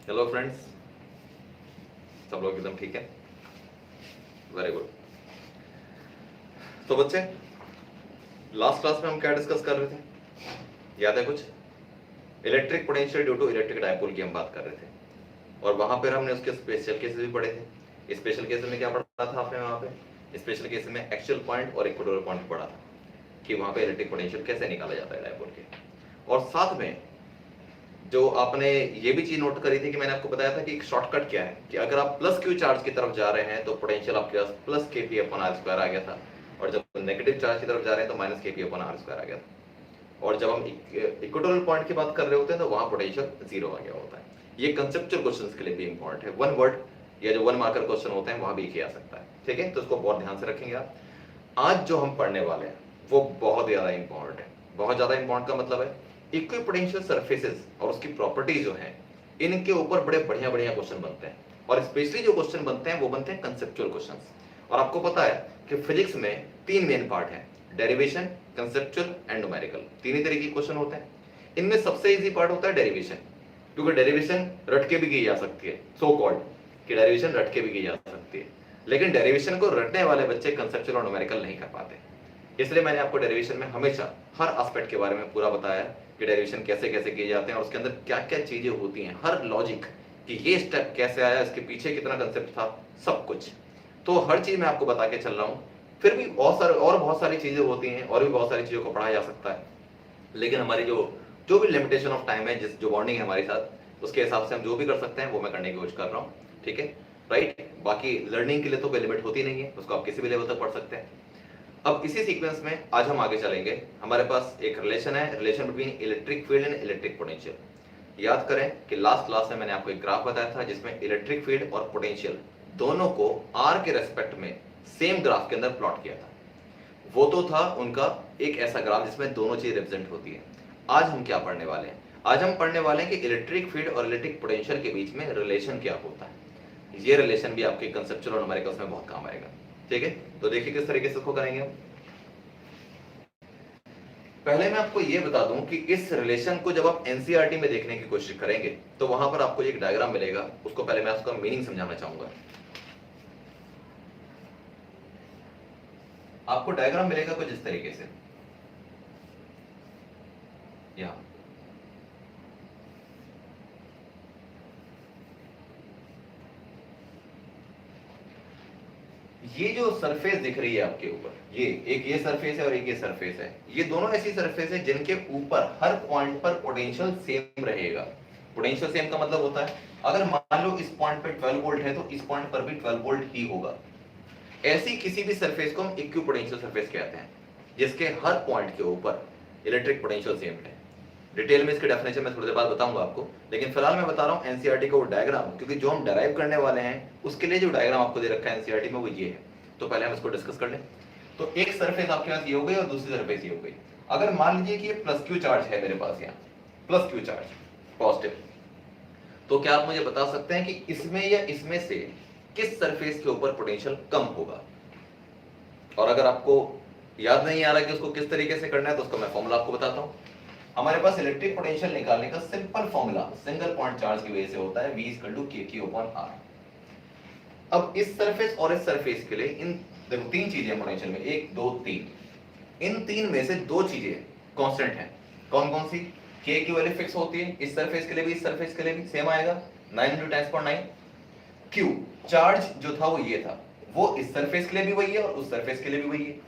Hello friends, सब लोग एकदम ठीक है? Very good. तो बच्चे, लास्ट क्लास में हम क्या डिस्कस कर रहे थे, याद है कुछ? Electric potential due to electric dipole की हम बात कर रहे थे, और वहां पर हमने उसके स्पेशल केसेस भी पढ़े थे। स्पेशल केसेस में क्या पढ़ा था आपने? वहां पे स्पेशल केसेस में एक्चुअल पॉइंट और इक्वेटोरियल पॉइंट पढ़ा था कि वहां पे इलेक्ट्रिक पोटेंशियल कैसे निकाला जाता है डायपोल के। और साथ में जो आपने ये भी चीज नोट करी थी कि मैंने आपको बताया था कि एक शॉर्टकट क्या है कि अगर आप प्लस क्यू चार्ज की तरफ जा रहे हैं तो पोटेंशियल आपके पास प्लस के पी अपॉन आर स्क्वायर आ गया था, और जब नेगेटिव चार्ज की तरफ जा रहे हैं तो माइनस के पी अपॉन आर स्क्वायर आ गया था। और जब हम इक्वेटोरियल पॉइंट की बात कर रहे होते हैं तो वहां पोटेंशियल जीरो आ गया होता है। ये कंसेप्चुअल क्वेश्चंस के लिए भी इंपॉर्टेंट है। वन वर्ड या जो वन मार्कर क्वेश्चन होते हैं वहां भी किया आ सकता है, ठीक है? तो इसको बहुत ध्यान से रखेंगे आप। आज जो हम पढ़ने वाले हैं वो बहुत ज्यादा इंपॉर्टेंट है। बहुत ज्यादा इंपॉर्टेंट का मतलब है इक्विपोटेंशियल सरफेसेस और उसकी प्रॉपर्टीज जो है, इनके ऊपर बड़े बढ़िया बढ़िया क्वेश्चन बनते हैं। और स्पेशली जो क्वेश्चन बनते हैं वो बनते हैं कंसेप्चुअल क्वेश्चंस। और आपको पता है कि फिजिक्स में तीन मेन पार्ट है, डेरिवेशन, कंसेप्चुअल एंड न्यूमेरिकल। तीन ही तरीके के क्वेश्चन होते हैं। इनमें सबसे इजी पार्ट होता है डेरिवेशन, क्योंकि डेरिवेशन रट के भी की जा सकती है, सो कॉल्ड कि डेरिवेशन रट के भी की जा सकती है। लेकिन डेरिवेशन को रटने वाले बच्चे कंसेप्चुअल और न्यूमेरिकल नहीं कर पाते। इसलिए मैंने आपको डेरिवेशन में हमेशा हर एस्पेक्ट के बारे में पूरा बताया कि डेरिवेशन कैसे कैसे किए जाते हैं और उसके अंदर क्या क्या चीजें होती हैं, हर लॉजिक कि ये स्टेप कैसे आया, इसके पीछे कितना कंसेप्ट था, सब कुछ। तो हर चीज मैं आपको बता के चल रहा हूँ। फिर भी बहुत सारी चीजें होती हैं और भी बहुत सारी चीजों को पढ़ाया जा सकता है, लेकिन हमारी जो जो भी लिमिटेशन ऑफ टाइम है, जिस जो बॉन्डिंग है हमारे साथ, उसके हिसाब से हम जो भी कर सकते हैं वो मैं करने की कोशिश कर रहा हूँ, ठीक है? राइट। बाकी लर्निंग के लिए तो कोई लिमिट होती नहीं है, उसको आप किसी भी लेवल तक पढ़ सकते हैं। अब इसी सीक्वेंस में आज हम आगे चलेंगे। हमारे पास एक रिलेशन है, relation between electric field and electric potential. याद करें कि लास्ट क्लास में मैंने आपको एक ग्राफ बताया था जिसमें इलेक्ट्रिक फील्ड और पोटेंशियल दोनों को आर के रेस्पेक्ट में सेम ग्राफ के अंदर प्लॉट किया था। वो तो था उनका एक ऐसा ग्राफ जिसमें दोनों चीज रिप्रेजेंट होती है। आज हम क्या पढ़ने वाले हैं? आज हम पढ़ने वाले हैं कि इलेक्ट्रिक फील्ड और इलेक्ट्रिक पोटेंशियल के बीच में रिलेशन क्या होता है। ये रिलेशन भी आपके कंसेप्चुअल और न्यूमेरिकल्स में बहुत काम आएगा, ठीक है? तो देखिए किस तरीके से इसको करेंगे हम। पहले मैं आपको यह बता दूं कि इस रिलेशन को जब आप एनसीईआरटी में देखने की कोशिश करेंगे तो वहां पर आपको एक डायग्राम मिलेगा। उसको पहले मैं उसका मीनिंग समझाना चाहूंगा। आपको डायग्राम मिलेगा कुछ इस तरीके से, यहां ये जो सरफेस दिख रही है आपके ऊपर, ये सरफेस है और एक ये सरफेस है। ये दोनों ऐसी सरफेस है जिनके ऊपर हर पॉइंट पर पोटेंशियल सेम रहेगा। पोटेंशियल सेम का मतलब होता है अगर मान लो इस पॉइंट पे 12 वोल्ट है तो इस पॉइंट पर भी 12 वोल्ट ही होगा। ऐसी किसी भी सरफेस को हम इक्विपोटेंशियल सरफेस कहते हैं जिसके हर पॉइंट के ऊपर इलेक्ट्रिक पोटेंशियल सेम है। डिटेल में इसकी डेफिनेशन मैं थोड़ी देर बाद बताऊंगा आपको, लेकिन फिलहाल मैं बता रहा हूं एनसीईआरटी का वो डायग्राम, क्योंकि जो हम डेराइव करने वाले हैं उसके लिए जो डायग्राम आपको दे रखा है एनसीईआरटी में वो ये है। तो पहले हम इसको डिस्कस कर लें। तो एक सरफेस आपके पास ये हो गई और दूसरी सरफेस ये हो गई। अगर मान लीजिए कि ये प्लस क्यू चार्ज है मेरे पास, यहाँ प्लस क्यू चार्ज पॉजिटिव, तो क्या आप मुझे बता सकते हैं कि इसमें या इसमें से किस सरफेस के ऊपर पोटेंशियल कम होगा? और अगर आपको याद नहीं आ रहा कि उसको किस तरीके से करना है तो उसका मैं फॉर्मूला आपको बताता हूं। हमारे पास इलेक्ट्रिक पोटेंशियल निकालने का simple formula single point charge की वजह से होता है, V = kq/r। अब इस सरफेस और इस सरफेस के लिए इन देखो तीन चीजें पोटेंशियल में, 1 2 3। इन तीन में से दो चीजें कांस्टेंट हैं। कौन कौन सी? k की वैल्यू फिक्स होती है, इस सरफेस के लिए भी इस सरफेस के लिए भी सेम आएगा, 9 × 10⁹। q चार्ज जो था वो ये था, वो इस सरफेस के लिए भी वही है और उस सरफेस के लिए भी वही है।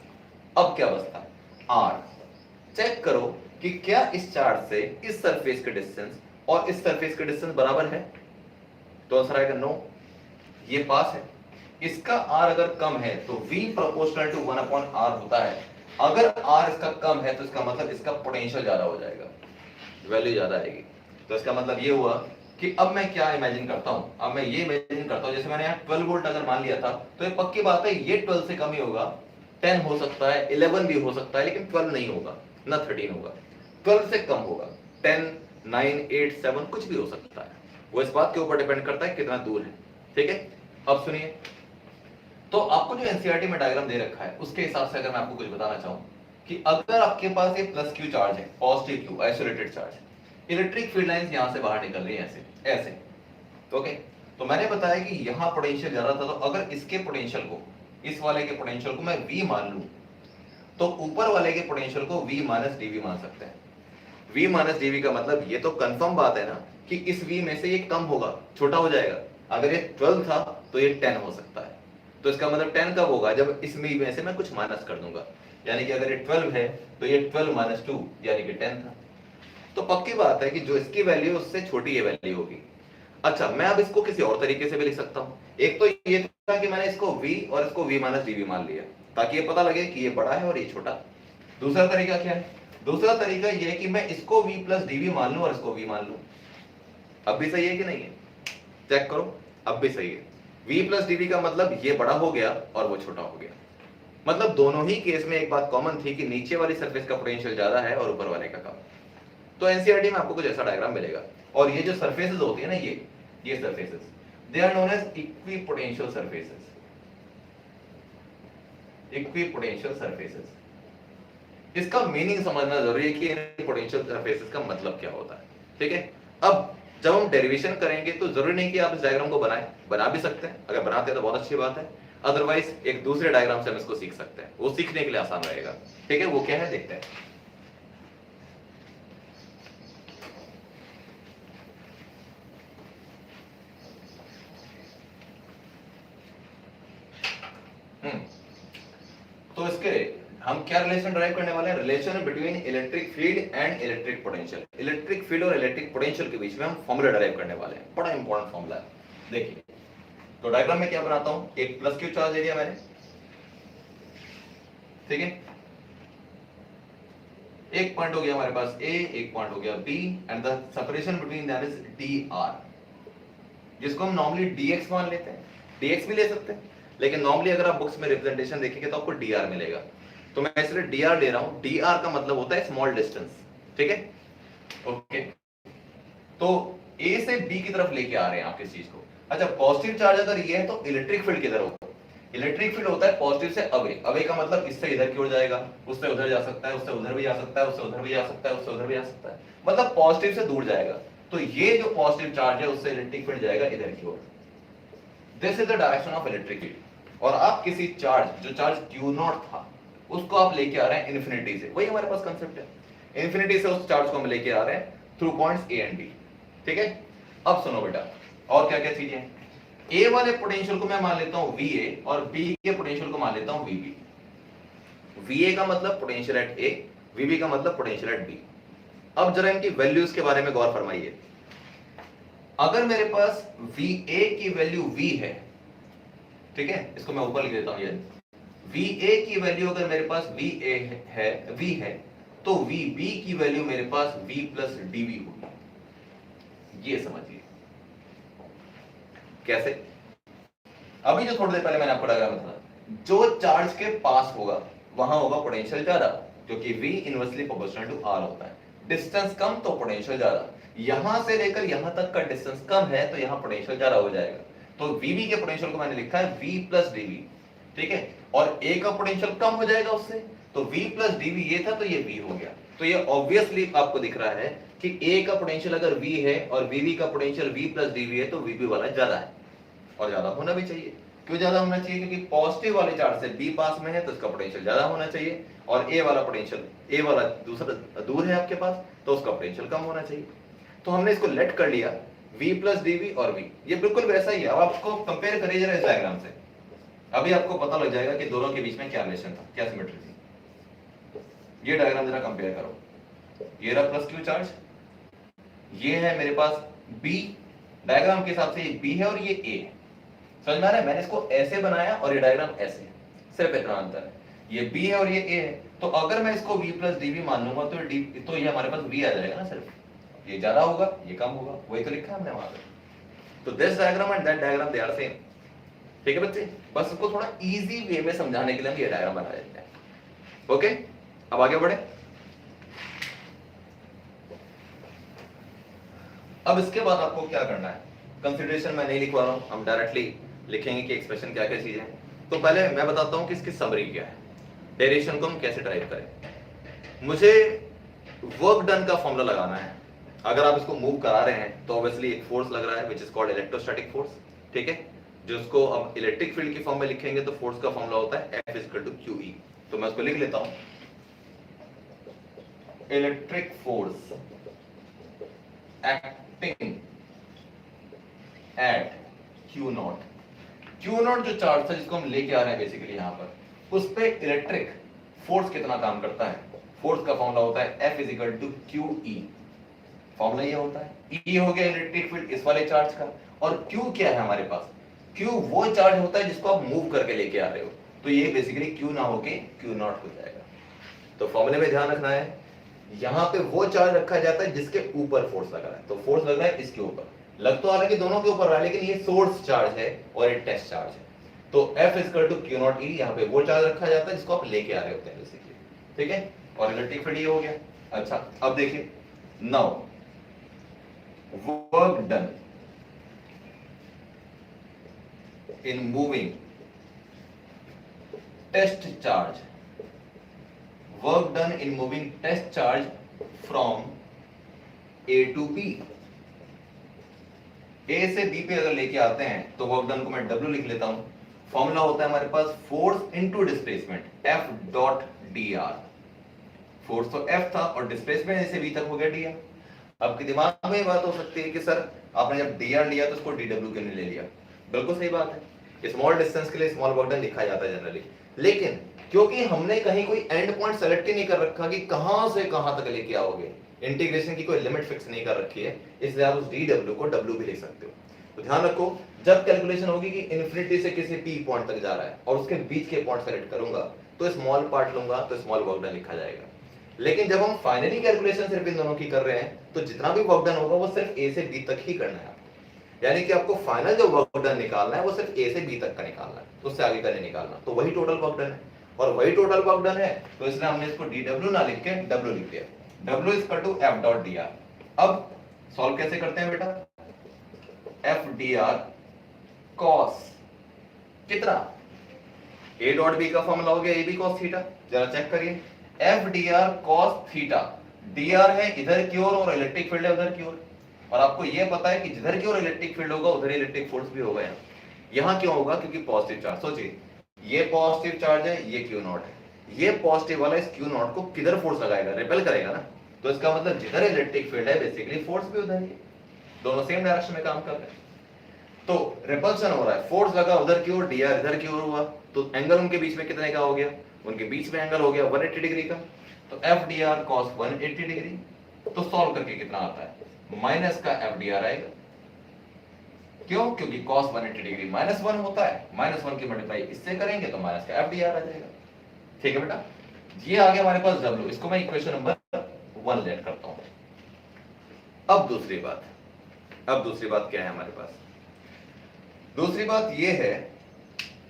अब क्या बचता है? r। चेक करो कि क्या इस चार्ज से इस सरफेस के डिस्टेंस और इस सरफेस के डिस्टेंस बराबर है? तो आंसर आएगा नो, ये पास है। इसका r अगर कम है तो v प्रोपोर्शनल टू 1/r होता है। अगर r इसका कम है तो इसका मतलब इसका पोटेंशियल ज्यादा हो जाएगा, वैल्यू ज्यादा आएगी। तो इसका मतलब ये हुआ कि अब मैं क्या इमेजिन करता हूं, अब मैं ये इमेजिन करता हूं जैसे मैंने यहाँ 12 वोल्ट अगर मान लिया था तो ये पक्की बात है ये 12 से कम ही होगा, 10 हो सकता है, 11 भी हो सकता है, लेकिन 12 नहीं होगा, ना 13 होगा। 12 से कम होगा, 10 9 8 7 कुछ भी हो सकता है। वो इस बात के ऊपर डिपेंड करता है कितना दूर है, ठीक है? अब सुनिए, तो आपको जो एनसीईआरटी में डायग्राम दे रखा है उसके हिसाब से अगर मैं आपको कुछ बताना चाहूं कि अगर आपके पास ये प्लस क्यू चार्ज है, positive Q isolated charge, electric field lines यहां से बाहर निकल रही है ऐसे ऐसे, ओके, तो मैंने बताया कि यहां पोटेंशियल ज्यादा था, तो अगर इसके पोटेंशियल को, इस वाले के पोटेंशियल को मैं V मान लूं, तो ऊपर वाले के पोटेंशियल को V माइनस dV मान सकते हैं। V माइनस dV का मतलब ये तो कंफर्म बात है ना कि इस V में से ये कम होगा, छोटा हो जाएगा। अगर ये 12 था तो ये 10 हो सकता है, तो इसका मतलब 10 कब होगा, जब इस V में से मैं कुछ माइनस कर दूंगा। यानी कि अगर ये 12 है तो ये 12 माइनस 2 यानी कि 10 था। तो पक्की बात है कि जो इसकी वैल्यू उससे छोटी ये वैल्यू होगी। अच्छा, मैं अब इसको किसी और तरीके से भी लिख सकता हूं। एक तो ये था कि मैंने इसको V और इसको V माइनस dV मान लिया ताकि ये पता लगे कि ये बड़ा है और ये छोटा। दूसरा तरीका क्या है? दूसरा तरीका ये है कि मैं इसको V प्लस dV मान लूं और इसको V मान लूं। अब भी सही है कि नहीं है? चेक करो, अब भी सही है। V प्लस dV का मतलब ये बड़ा हो गया और वो छोटा हो गया। मतलब दोनों ही केस में एक बात कॉमन थी कि नीचे वाली सरफेस का पोटेंशियल ज्यादा है और ऊपर वाले का कम। तो एनसीईआरटी में आपको कुछ ऐसा डायग्राम मिलेगा, और ये जो सरफेसेस होती है ना, ये surfaces, they are known as equipotential surfaces. Equipotential surfaces, इसका मीनिंग समझना जरूरी है कि इन पोटेंशियल सरफेसेस का मतलब क्या होता है। ठीक है, अब जब हम डेरिवेशन करेंगे तो जरूरी नहीं कि आप इस डायग्राम को बना भी सकते हैं, अगर बनाते हैं तो बहुत अच्छी बात है, अदरवाइज एक दूसरे डायग्राम से हम इसको सीख सकते हैं, वो सीखने के लिए आसान रहेगा। ठीक है, वो क्या है देखते हैं। तो इसके हम क्या रिलेशन ड्राइव करने वाले हैं? Relation between electric field and electric potential. Electric field और इलेक्ट्रिक पोटेंशियल के बीच में हम फॉर्मूला ड्राइव करने वाले हैं, बड़ा इंपॉर्टेंट फॉर्मूला है। देखिए, तो डायग्राम में क्या बनाता हूं, एक प्लस क्यू चार्ज एरिया मैंने, ठीक है, एक पॉइंट हो गया हमारे पास ए, एक पॉइंट हो गया B, and the separation between that is D R, जिसको हम नॉर्मली dx मान लेते हैं, dx भी ले सकते हैं, लेकिन नॉर्मली अगर आप बुक्स में रिप्रेजेंटेशन देखेंगे तो आपको dr मिलेगा, तो मैं इसलिए dr ले रहा हूं। dr का मतलब होता है स्मॉल डिस्टेंस, ठीक है, ओके। तो a से b की तरफ लेके आ रहे हैं आप किस चीज को। अच्छा, पॉजिटिव चार्ज अगर ये है तो इलेक्ट्रिक फील्ड किधर होगा? इलेक्ट्रिक फील्ड होता है पॉजिटिव से अवे। अवे का मतलब इससे इधर की ओर जाएगा, उससे उधर जा सकता है, उससे उधर भी जा सकता है, उससे उधर भी जा सकता है, उससे उधर भी जा सकता है, मतलब पॉजिटिव से दूर जाएगा। तो ये जो पॉजिटिव चार्ज है उससे इलेक्ट्रिक फील्ड जाएगा इधर की ओर। This is the direction of electric field. और आप किसी चार्ज, जो चार्ज Q नॉट था, उसको आप लेके आ रहे हैं इन्फिनिटी से, वही हमारे पास कंसेप्ट है। इन्फिनिटी से उस चार्ज को हम लेके आ रहे हैं through points A and B, ठीक है। अब सुनो बेटा, और क्या क्या चीजें हैं। ए वाले पोटेंशियल को मैं मान लेता हूं VA और बी के पोटेंशियल को मान लेता हूं VB। VA का मतलब पोटेंशियल एट A, VB का मतलब पोटेंशियल एट B। अब जरा इनकी वैल्यूज के बारे में गौर फरमाइए। अगर मेरे पास VA की वैल्यू V है, ठीक है, इसको मैं ऊपर लिख देता हूं, ये VA की वैल्यू अगर मेरे पास V है तो VB की वैल्यू मेरे पास V प्लस DB होगी। ये समझिए कैसे। अभी जो थोड़ी देर पहले मैंने आपको डायग्राम बताया, जो चार्ज के पास होगा वहां होगा पोटेंशियल ज्यादा, क्योंकि V inversely proportional to R होता है। डिस्टेंस कम तो पोटेंशियल ज्यादा, यहां से लेकर यहां तक का डिस्टेंस कम है तो यहां पोटेंशियल ज्यादा हो जाएगा। तो VB के पोटेंशियल को मैंने लिखा है V प्लस DB, ठीक है, और A का पोटेंशियल कम हो जाएगा उससे, तो V प्लस DB ये था तो ये V हो गया। तो ये ऑब्वियसली आपको दिख रहा है कि A का पोटेंशियल अगर V है और VB का पोटेंशियल V प्लस DB है तो VB वाला ज्यादा है, और ज्यादा होना भी चाहिए। क्यों ज्यादा होना चाहिए? क्योंकि पॉजिटिव वाले चार्ज से B पास में है तो इसका पोटेंशियल ज्यादा होना चाहिए, और A वाला पोटेंशियल, A वाला दूसरा दूर है आपके पास तो उसका पोटेंशियल कम होना चाहिए। तो हमने इसको लेट कर लिया V प्लस DB और V, ये बिल्कुल वैसा ही है। अब आपको कंपेयर करिए जरा इस डायग्राम से, अभी आपको पता लग जाएगा कि दोनों के बीच में क्या रिलेशन था, क्या सिमेट्री थी। ये डायग्राम जरा कंपेयर करो, ये रहा प्लस क्यू चार्ज, ये है मेरे पास B, डायग्राम के हिसाब से ये B है और ये A है। समझ में आ रहा है? मैंने इसको ऐसे बनाया और ये डायग्राम ऐसे है, सिर्फ इतना अंतर है, ये B है और ये A है। तो अगर मैं इसको V प्लस DB मान लूंगा तो ये हमारे पास V आ जाएगा ना, सिर्फ ये ज्यादा होगा ये कम होगा, वही तो लिखा है हमने वहां पे। तो this diagram and that diagram they are same, ठीक है बच्चे। बस इसको थोड़ा इजी वे में समझाने के लिए हम ये डायग्राम बना देते हैं, ओके। अब आगे बढ़े। अब इसके बाद आपको क्या करना है, कंसीडरेशन मैं नहीं लिखवा रहा हूं, हम डायरेक्टली लिखेंगे कि एक्सप्रेशन क्या क्या चीजें हैं। तो पहले मैं बताता हूं कि इसकी समरी क्या है, डेरिवेशन को हम कैसे ड्राइव करें। मुझे वर्क डन का फॉर्मूला लगाना है, अगर आप इसको मूव करा रहे हैं तो ऑब्वियसली एक फोर्स लग रहा है which is called electrostatic force, ठीक है, जिसको अब इलेक्ट्रिक फील्ड की फॉर्म में लिखेंगे तो फोर्स का फॉर्मूला होता है F इक्वल टू QE। तो मैं उसको लिख लेता हूं, electric force acting at Q not. Q not जो चार्ज था जिसको हम लेके आ रहे हैं बेसिकली यहां पर, उस पे इलेक्ट्रिक फोर्स कितना काम करता है, फोर्स का फॉर्मूला होता है F equal to QE। Formula ये होता है, E हो गया इलेक्ट्रिक फील्ड इस वाले चार्ज का, और Q क्या है हमारे पास, Q वो चार्ज होता है जिसको आप मूव करके लेके आ रहे हो, तो ये बेसिकली Q ना होके Q नॉट हो जाएगा। तो फॉर्मूले में ध्यान रखना है, यहां पे वो चार्ज रखा जाता है जिसके ऊपर फोर्स लगा है, तो फोर्स लग रहा है इसके ऊपर, लग तो हालांकि दोनों के ऊपर रहा है लेकिन ये सोर्स चार्ज है और ये टेस्ट चार्ज है, तो F equal to Q naught E, यहाँ पे वो चार्ज रखा जाता है जिसको आप लेके आ रहे होते हैं बेसिकली, ठीक है, और इलेक्ट्रिक फील्ड ये हो गया। अच्छा अब देखिए, now work done in moving test charge, work done in moving test charge from A to B। A से B पे अगर लेके आते हैं तो वर्क डन को मैं W लिख लेता हूं, फॉर्मूला होता है हमारे पास force into displacement F dot dr। Force तो F था और डिस्प्लेसमेंट A से B तक हो गया dr। आपके दिमाग में बात हो सकती है कि सर आपने जब dr लिया तो उसको dw क्यों नहीं ले लिया, बिल्कुल सही बात है, स्मॉल डिस्टेंस के लिए स्मॉल वर्क डन लिखा जाता है जनरली, लेकिन क्योंकि हमने कहीं कोई एंड पॉइंट सेलेक्ट ही नहीं कर रखा कि कहां से कहां तक लेके आओगे, इंटीग्रेशन की कोई लिमिट फिक्स नहीं कर रखी है, इसलिए आप उस dw को w भी लिख सकते हो। तो ध्यान रखो, जब कैलकुलेशन होगी कि इन्फिनिटी से किसी p पॉइंट तक जा रहा है और उसके बीच के पॉइंट सेलेक्ट करूंगा तो स्मॉल पार्ट लूंगा तो स्मॉल वर्क डन लिखा जाएगा, लेकिन जब हम फाइनली कैलकुलेशन सिर्फ इन दोनों की कर रहे हैं तो जितना भी वर्क डन होगा वो सिर्फ A से B तक ही करना है आपको, यानी कि आपको फाइनल जो वर्क डन निकालना है वो सिर्फ A से B तक का निकालना है, उससे आगे का नहीं निकालना, तो वही टोटल वर्क डन है, और वही टोटल वर्क डन है तो इसलिए हमने इसको dw ना लिख के w लिख दिया, w equal to F dot dr। अब सॉल्व कैसे करते हैं बेटा, F dr cos कितना, A डॉट B का फॉर्मूला हो गया AB cos थीटा, जरा चेक करिए, F dr cos थीटा, dr है इधर की ओर और इलेक्ट्रिक फील्ड है उधर की ओर, और आपको यह पता है कि जिधर की ओर इलेक्ट्रिक फील्ड होगा उधर इलेक्ट्रिक फोर्स भी होगा, यहाँ क्यों होगा, क्योंकि पॉजिटिव चार्ज, सोचिए ये पॉजिटिव चार्ज है, ये Q नॉट है, ये पॉजिटिव वाला इस Q नॉट को किधर फोर्स लगाएगा, रिपेल करेगा ना, तो इसका मतलब जिधर इलेक्ट्रिक फील्ड है बेसिकली फोर्स भी उधर ही, दोनों सेम डायरेक्शन में काम कर रहे हैं, तो रिपल्शन हो रहा है, फोर्स लगा उधर की ओर, dr इधर की ओर हुआ, तो एंगल उनके बीच में कितने का हो गया, उनके बीच में एंगल हो गया 180 डिग्री का, तो F dr cos 180 डिग्री, तो सॉल्व करके कितना आता है, माइनस का F dr आएगा, क्यों, क्योंकि cos 180 डिग्री माइनस 1 होता है, माइनस 1 की मल्टीप्लाई इससे करेंगे तो माइनस का F dr आ जाएगा, ठीक है बेटा, ये आ गया हमारे पास W, इसको मैं इक्वेशन नंबर 1 लेट करता हूं। अब दूसरी बात क्या है हमारे पास, दूसरी बात ये है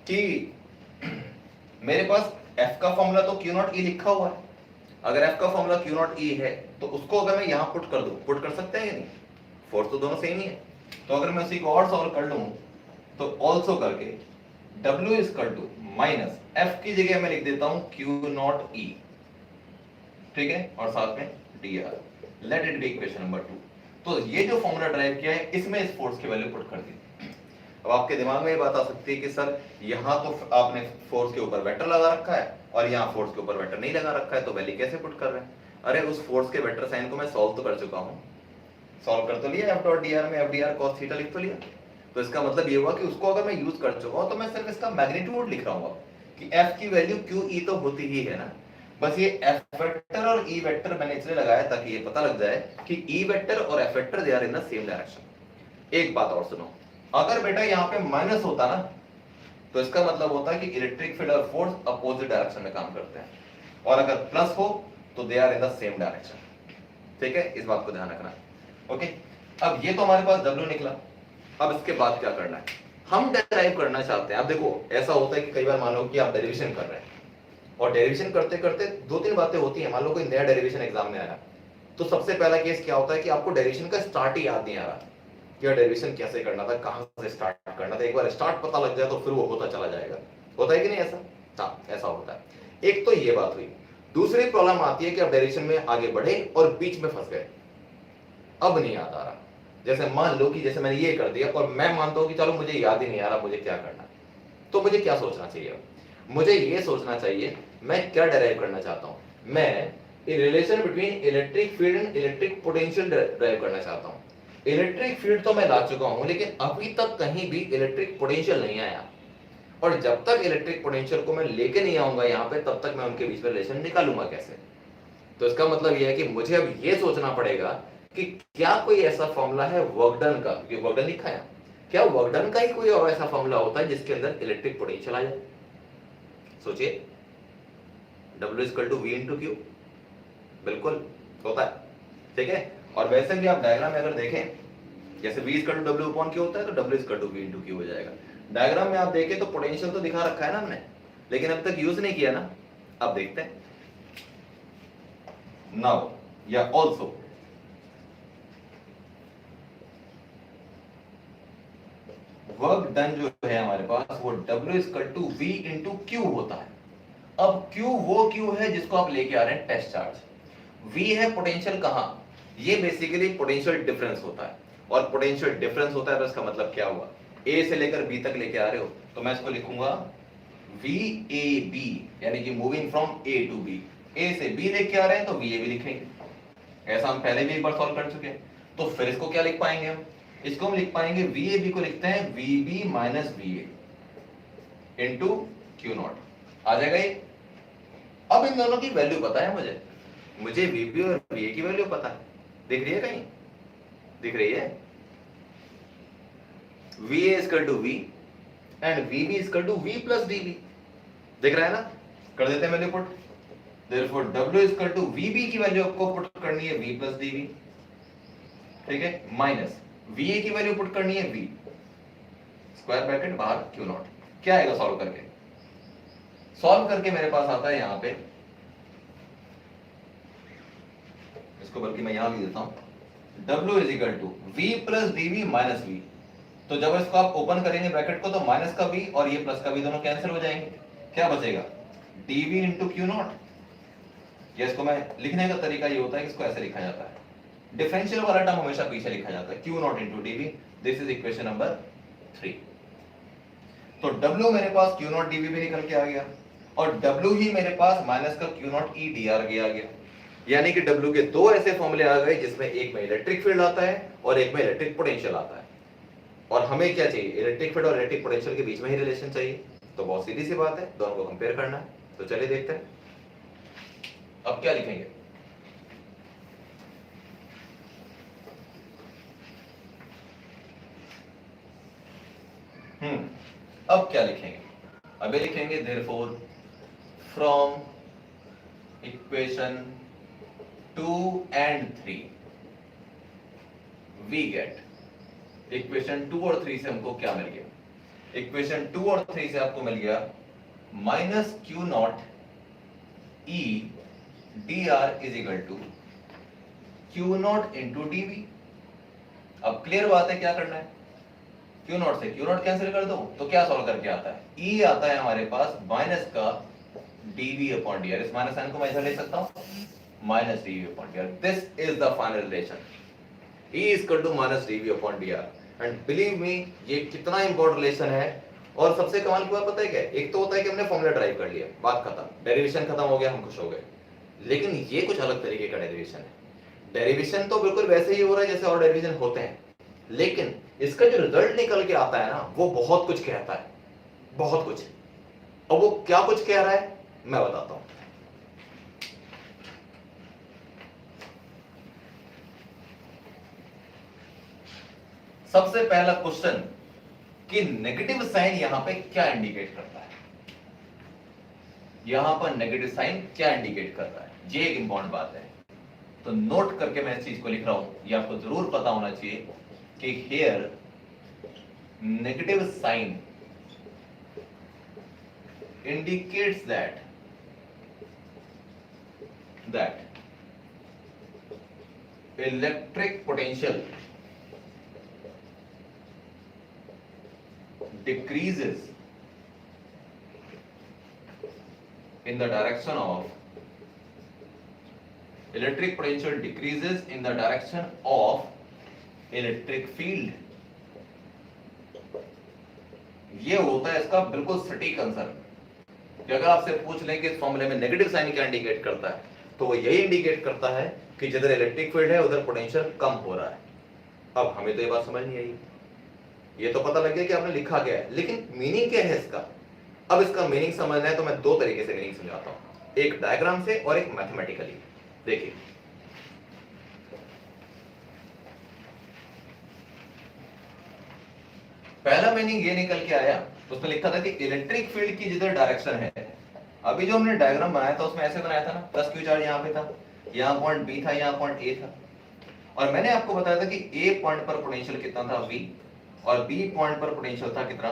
कि मेरे पास F का फॉर्मूला तो Q नॉट E लिखा हुआ है, अगर F का फॉर्मूला Q नॉट E है तो उसको अगर मैं यहां पुट कर दूं, पुट कर सकते हैं या नहीं, फोर्स तो दोनों सेम ही है, तो अगर मैं उसी को और सॉल्व कर लूं तो ऑल्सो करके W equal to minus F की जगह मैं लिख देता हूं Q नॉट E, ठीक है, और साथ में dr, let it be equation number 2। तो ये जो फॉर्मूला ड्राइव किया है इसमें इस फोर्स की वैल्यू पुट कर दी। अब आपके दिमाग में ये बात आ सकती है कि सर यहाँ तो आपने फोर्स के ऊपर वेक्टर लगा रखा है और यहाँ फोर्स के ऊपर वेक्टर नहीं लगा रखा है, तो वैल्यू कैसे पुट कर रहे हैं, अरे उस फोर्स के वेक्टर साइन को मैं सॉल्व तो कर चुका हूँ, सॉल्व कर तो लिया, F डॉट dr में F dr cos थीटा लिख तो लिया, तो इसका मतलब ये हुआ कि उसको अगर मैं यूज कर चुका हूँ तो मैं सिर्फ इसका मैग्नीट्यूड लिख रहा हूँ कि F की वैल्यू QE तो होती ही है ना, बस ये F वेक्टर और E वेक्टर मैंने इसलिए लगाया ताकि ये पता लग जाए कि E वेक्टर और F vector they are in the same direction. एक बात और सुनो, अगर बेटा यहाँ पे माइनस होता ना तो इसका मतलब होता है कि इलेक्ट्रिक फील्ड और फोर्स अपोजिट डायरेक्शन में काम करते हैं, और अगर प्लस हो तो they are in the same direction, ठीक है, इस बात को ध्यान रखना। ओके, अब ये तो हमारे पास W निकला, अब इसके बाद क्या करना है, हम डेराइव करना चाहते हैं। अब देखो ऐसा होता है कि कई बार मान लो कि आप डेरिवेशन कर रहे हैं और डेरिवेशन करते करते दो तीन बातें होती हैं, मान लो कोई नया डेरिवेशन एग्जाम में आया तो सबसे पहला केस क्या होता है कि आपको डेरिवेशन का स्टार्ट ही याद नहीं आ रहा कि डेरिवेशन कैसे करना था, कहां से स्टार्ट करना था, एक बार स्टार्ट पता लग जाए तो फिर वो होता चला जाएगा, होता है कि नहीं ऐसा, हाँ ऐसा होता है। एक तो ये बात हुई, दूसरी प्रॉब्लम आती है कि आप डेरिवेशन में आगे बढ़े और बीच में फंस गए, अब नहीं याद आ रहा। जैसे मान लो कि जैसे मैंने ये कर दिया और मैं मानता हूं कि चलो मुझे याद ही नहीं आ रहा मुझे क्या करना है, तो मुझे क्या सोचना चाहिए? मुझे ये सोचना चाहिए मैं क्या डेराइव करना चाहता हूं। मैं relation between electric field and electric potential derive करना चाहता हूं। इलेक्ट्रिक फील्ड तो मैं ला चुका हूं, लेकिन अभी तक कहीं भी इलेक्ट्रिक पोटेंशियल नहीं आया, और जब तक इलेक्ट्रिक पोटेंशियल को मैं लेके नहीं आऊंगा यहाँ पे, तब तक मैं उनके बीच में रिलेशन निकालूंगा कैसे? तो इसका मतलब यह है कि मुझे अब ये सोचना पड़ेगा कि क्या कोई ऐसा फॉर्मूला है वर्क डन का, क्योंकि वर्क डन लिखा है, क्या वर्क डन का ही कोई और ऐसा फॉर्मूला होता है जिसके अंदर इलेक्ट्रिक पोटेंशियल आ जाए? सोचिए, W equal to V into Q, बिल्कुल होता है, ठीक है। और वैसे भी आप डायग्राम में अगर देखें, जैसे V equal to W upon Q होता है, तो W equal to V into Q हो जाएगा। डायग्राम में आप देखें तो पोटेंशियल तो दिखा रखा है ना हमने, लेकिन अब तक यूज नहीं किया ना। अब देखते हैं। नाउ या ऑल्सो वर्क डन जो है हमारे पास वो W equal to V into Q होता है। अब Q वो Q है जिसको आप लेके आ रहे हैं टेस्ट चार्ज। V है पोटेंशियल कहां, ये बेसिकली पोटेंशियल डिफरेंस होता है, और पोटेंशियल डिफरेंस होता है तो इसका मतलब क्या हुआ, A से लेकर B तक लेके आ रहे हो, तो मैं इसको लिखूंगा VAB, यानी कि moving from A to B। A से B लेके आ रहे हैं तो VAB लिखेंगे, ऐसा हम पहले भी एक बार सॉल्व कर चुके हैं। तो फिर इसको क्या लिख पाएंगे हम, इसको हम लिख पाएंगे VAB को लिखते हैं VB minus VA into Q nought, आ जाएगा ये। अब इन दोनों की वैल्यू पता है मुझे VB और VA की वैल्यू पता है, दिख रही है कहीं, दिख रही है? VA equal to V and VB equal to V plus DB, दिख रहा है ना? कर देते हैं value put. Therefore W equal to VB की वैल्यू आपको पुट करनी है V प्लस DB, ठीक है, माइनस VA की वैल्यू पुट करनी है V, स्क्वायर ब्रैकेट बाहर क्यू नॉट। क्या आएगा सॉल्व करके? सॉल्व करके मेरे पास आता है यहां पे, इसको बल्कि मैं यहां भी देता हूं, W is equal to V plus DB minus V। तो जब इसको आप ओपन करेंगे ब्रैकेट को, तो माइनस का V और ये प्लस का V दोनों कैंसिल हो जाएंगे, क्या बचेगा? DV into Q not. या इसको मैं लिखने का तरीका ये होता है कि इसको ऐसे लिखा जाता है, डिफरेंशियल वाला टर्म हमेशा पीछे लिखा जाता है, Q naught into DV. This is equation number 3। तो W मेरे पास क्यू नॉट डीवी भी निकल के आ गया, और W ही मेरे पास माइनस का Q not E D R आ गया। यानी कि W के दो ऐसे फॉर्मूले आ गए जिसमें एक में इलेक्ट्रिक फील्ड आता है और एक में इलेक्ट्रिक पोटेंशियल आता है। और हमें क्या चाहिए, इलेक्ट्रिक फील्ड और इलेक्ट्रिक पोटेंशियल के बीच में ही रिलेशन चाहिए। तो बहुत सीधी सी बात है, दोनों को कंपेयर करना है। तो चलिए देखते हैं अब क्या लिखेंगे। अब क्या लिखेंगे? अबे लिखेंगे therefore from equation 2 and 3 we get, equation 2 और 3 से हमको क्या मिल गया? इक्वेशन 2 और 3 से आपको मिल गया minus Q not E D R is equal to Q naught into DV. अब क्लियर बात है क्या करना है, क्यू नॉट से क्यू नॉट कैंसिल कर दो, तो क्या सॉल्व करके आता है? ई आता है हमारे पास माइनस का डीवी अपॉन डी आर। इस माइनस साइन को मैं इधर ले सकता हूं, minus DV upon D R. This is the final relation, E is equal to minus DV upon D R. And believe me, ये कितना इंपॉर्टेंट रिलेशन है। और सबसे कमाल की बात पता है क्या, एक तो होता है कि हमने फॉर्मूला ड्राइव कर लिया, बात खत्म, डेरिवेशन खत्म हो गया, हम खुश हो गए। लेकिन ये कुछ अलग तरीके का डेरिवेशन है। डेरिवेशन तो बिल्कुल वैसे ही हो रहा है जैसे और डेरिवेशन होते हैं, लेकिन इसका जो रिजल्ट निकल के आता है ना, वो बहुत कुछ कहता है, बहुत कुछ। और वो क्या कुछ कह रहा है मैं बताता हूं। सबसे पहला क्वेश्चन कि नेगेटिव साइन यहां पे क्या इंडिकेट करता है, यहां पर नेगेटिव साइन क्या इंडिकेट कर रहा है, ये एक इंपॉर्टेंट बात है। तो नोट करके मैं इस चीज को लिख रहा हूं, ये आपको जरूर पता होना चाहिए कि here negative sign indicates that electric potential decreases in the direction of electric potential decreases in the direction of electric field. ये होता है इसका बिल्कुल सटीक आंसर। कि अगर आपसे पूछ लें कि इस फॉर्मूले में नेगेटिव साइन क्या इंडिकेट करता है, तो वो यही इंडिकेट करता है कि जिधर इलेक्ट्रिक फील्ड है उधर पोटेंशियल कम हो रहा है। अब हमें तो ये बात समझ नहीं आई, ये तो पता लग गया कि आपने लिखा क्या है, लेकिन मीनिंग क्या है इसका। अब इसका मीनिंग समझना है तो मैं दो तरीके से मीनिंग समझाता हूं, एक डायग्राम से और एक मैथमेटिकली। देखिए पहला मीनिंग ये निकल के आया, उसमें लिखा था कि इलेक्ट्रिक फील्ड की जिधर डायरेक्शन है, अभी जो हमने डायग्राम बनाया था उसमें ऐसे बनाया था ना, प्लस क्यू चार्ज यहाँ पे था, यहाँ पॉइंट बी था, यहाँ पॉइंट ए था, और मैंने आपको बताया था कि ए पॉइंट पर पोटेंशियल कितना था v, और बी पॉइंट पर पोटेंशियल था कितना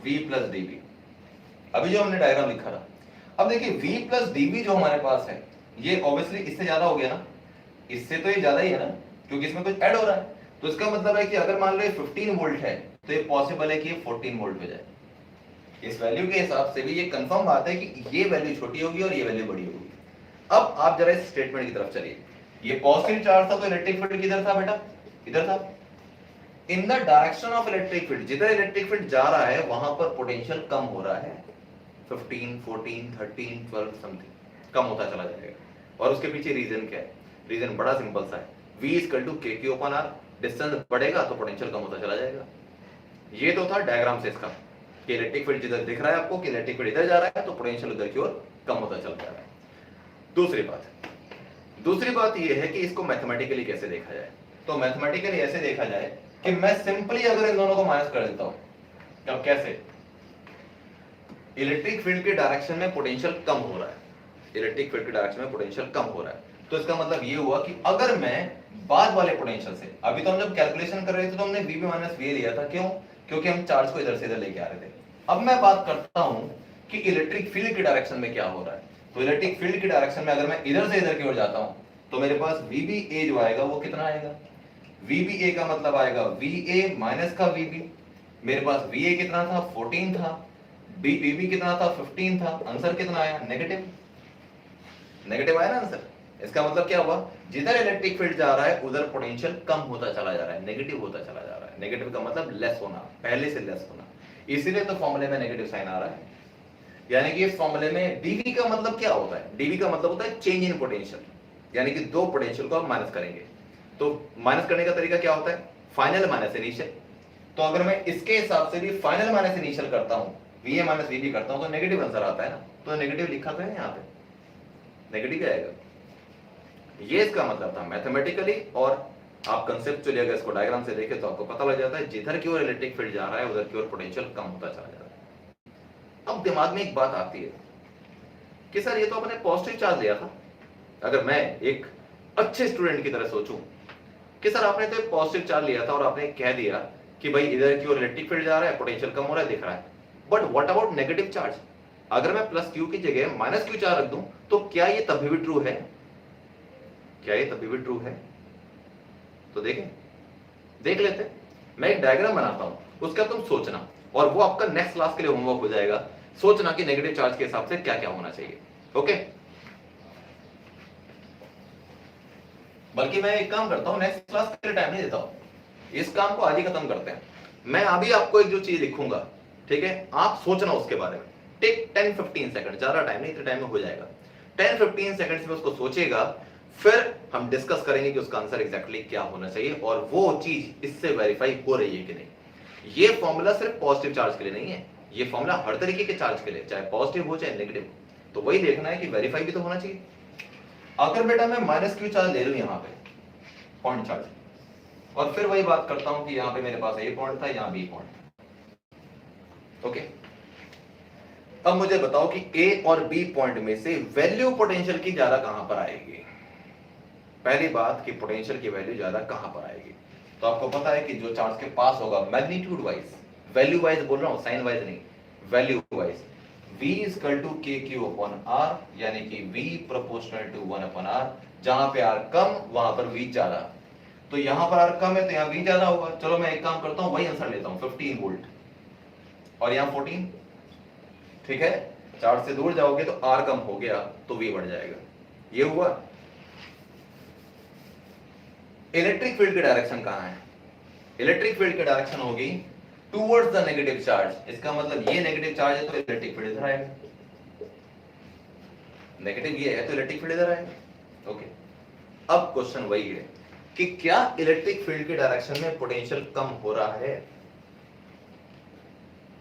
v प्लस dv। अभी जो हमने डायग्राम लिखा था, अब देखिए v प्लस dv जो हमारे पास है, ये ऑब्वियसली इससे ज्यादा हो गया ना, इससे तो ये ज्यादा ही है ना, क्योंकि इसमें कुछ ऐड हो रहा है। तो इसका मतलब है कि अगर मान लो ये 15 वोल्ट है तो ये पॉसिबल है कि ये 14 वोल्ट हो जाए। इस वैल्यू के हिसाब से भी ये कंफर्म बात है कि ये वैल्यू छोटी होगी और ये वैल्यू बड़ी होगी। अब आप जरा इस स्टेटमेंट की तरफ चलिए, ये पॉजिटिव चार्ज था तो इलेक्ट्रिक फील्ड किधर था बेटा, इधर था। इन the direction of electric field, जिधर इलेक्ट्रिक फील्ड जा रहा है वहां पर पोटेंशियल कम हो रहा है, 15, 14, 13, 12 समथिंग कम होता चला जाएगा। और उसके पीछे रीजन क्या है, रीजन बड़ा सिंपल सा है, V = KQ/R, डिस्टेंस बढ़ेगा तो पोटेंशियल कम होता चला जाएगा। ये तो था डायग्राम से इसका, कि इलेक्ट्रिक फील्ड जिधर दिख रहा है आपको कि इलेक्ट्रिक फील्ड इधर जा रहा है तो पोटेंशियल उधर की ओर कम होता चला जा रहा है। दूसरी बात ये है कि इसको मैथमेटिकली कैसे देखा जाए। तो मैथमेटिकली ऐसे देखा जाए कि मैं सिंपली अगर इन दोनों को माइनस कर देता हूं, अब कैसे, इलेक्ट्रिक फील्ड के डायरेक्शन में पोटेंशियल कम हो रहा है, इलेक्ट्रिक फील्ड के डायरेक्शन में पोटेंशियल कम हो रहा है, तो इसका मतलब ये हुआ कि अगर मैं बाद वाले पोटेंशियल से, अभी तो हम जब कैलकुलेशन कर रहे थे तो हमने VB माइनस VA लिया था, क्यों, क्योंकि हम चार्ज को इधर से इधर लेके आ रहे थे। अब मैं बात करता हूं कि इलेक्ट्रिक फील्ड की डायरेक्शन में क्या हो रहा है, तो इलेक्ट्रिक फील्ड की डायरेक्शन में अगर मैं इधर से इधर की ओर जाता हूं तो मेरे पास VBA जो आएगा वो कितना आएगा, VBA का मतलब आएगा VA माइनस का VB। मेरे पास VA कितना था, 14 था, VB कितना था, 15 था, आंसर कितना आया, नेगेटिव। नेगेटिव आया ना आंसर। इसका मतलब क्या हुआ, जिधर इलेक्ट्रिक फील्ड जा रहा है उधर पोटेंशियल कम होता चला जा रहा है, नेगेटिव होता चला जा रहा है। नेगेटिव का मतलब लेस होना, पहले से लेस होना, इसीलिए तो फॉर्मूले में नेगेटिव साइन आ रहा है। यानी कि इस फॉर्मूले में dv का मतलब क्या होता है, dv का मतलब होता है चेंज इन पोटेंशियल, यानी कि दो पोटेंशियल को आप माइनस करेंगे। तो माइनस करने का तरीका क्या होता है, फाइनल माइनस इनिशियल। तो अगर मैं इसके हिसाब से भी फाइनल माइनस इनिशियल करता हूं, VA माइनस VB करता हूं, तो नेगेटिव आंसर आता है ना। तो नेगेटिव लिखा तो है यहाँ पे, नेगेटिव आएगा। ये इसका मतलब था मैथमेटिकली, और आप कंसेप्चुअली अगर इसको डायग्राम से देखें तो आपको पता लग जाता है जिधर की ओर इलेक्ट्रिक फील्ड जा रहा है उधर की ओर पोटेंशियल कम होता चला जा रहा है। अब दिमाग में एक बात आती है कि सर ये तो अपने पॉजिटिव चार्ज लिया था। अगर मैं एक अच्छे स्टूडेंट की तरह सोचूं कि सर आपने तो एक पॉजिटिव चार्ज लिया था और आपने कह दिया कि भाई इधर की ओर इलेक्ट्रिक फील्ड जा रहा है, पोटेंशियल कम हो रहा है, दिख रहा है, but what about negative charge. अगर मैं प्लस क्यू की जगह माइनस क्यू चार्ज रख दूं तो क्या ये तब भी ट्रू है, क्या ये तभी भी ट्रू है। तो देखें, देख लेते हैं। मैं एक डायग्राम बनाता हूं, उसका तुम सोचना, और वो आपका नेक्स्ट क्लास के लिए होमवर्क हो जाएगा, सोचना कि नेगेटिव चार्ज के हिसाब से क्या क्या होना चाहिए। ओके, बल्कि मैं एक काम करता हूं, नेक्स्ट क्लास के लिए टाइम नहीं देता हूं, इस काम को आज ही खत्म करते हैं। मैं अभी आपको एक जो चीज लिखूंगा, ठीक है, आप सोचना उसके बारे में, टेक 10-15 सेकंड, ज्यादा टाइम नहीं, इतने टाइम में हो जाएगा। 10-15 सेकंड में उसको सोचेगा, फिर हम डिस्कस करेंगे कि उसका आंसर एग्जैक्टली क्या होना चाहिए और वो चीज इससे वेरीफाई हो रही है कि नहीं। ये फॉर्मूला सिर्फ पॉजिटिव चार्ज के लिए नहीं है, ये फॉर्मूला हर तरीके के चार्ज के लिए, चाहे पॉजिटिव हो चाहे नेगेटिव। तो वही देखना है कि वेरीफाई भी तो होना चाहिए। अगर बेटा मैं माइनस क्यू चार्ज ले लूं यहां पे पॉइंट चार्ज, और फिर वही बात करता हूं कि यहां पे मेरे पास ए पॉइंट था, यहां बी पॉइंट था। ओके, अब मुझे बताओ कि ए और बी पॉइंट में से वैल्यू पोटेंशियल की ज्यादा कहां पर आएगी। पहली बात कि पोटेंशियल की वैल्यू ज्यादा कहां पर आएगी, तो आपको पता है कि जो चार्ज के पास होगा मैग्नीट्यूड वाइज, वैल्यू वाइज बोल रहा हूं, साइन वाइज नहीं, वैल्यू वाइज, V = KQ/R, यानी कि V प्रोपोर्शनल टू 1/R। जहां पे R कम वहां पर V ज्यादा, तो यहां पर R कम है तो यहां V ज्यादा होगा। चलो मैं एक काम करता हूं, वही आंसर लेता हूं, 15 वोल्ट, और यहां 14, ठीक है। चार्ज से दूर जाओगे तो R कम हो गया तो V बढ़ जाएगा। ये हुआ। इलेक्ट्रिक फील्ड की डायरेक्शन कहां है? इलेक्ट्रिक फील्ड की डायरेक्शन होगी टूवर्ड्स द नेगेटिव चार्ज। इसका मतलब ये नेगेटिव चार्ज है तो इलेक्ट्रिक फील्ड इधर आएगा, नेगेटिव ये है तो इलेक्ट्रिक फील्ड इधर आएगा। ओके, अब क्वेश्चन वही है कि क्या इलेक्ट्रिक फील्ड की डायरेक्शन में पोटेंशियल कम हो रहा है?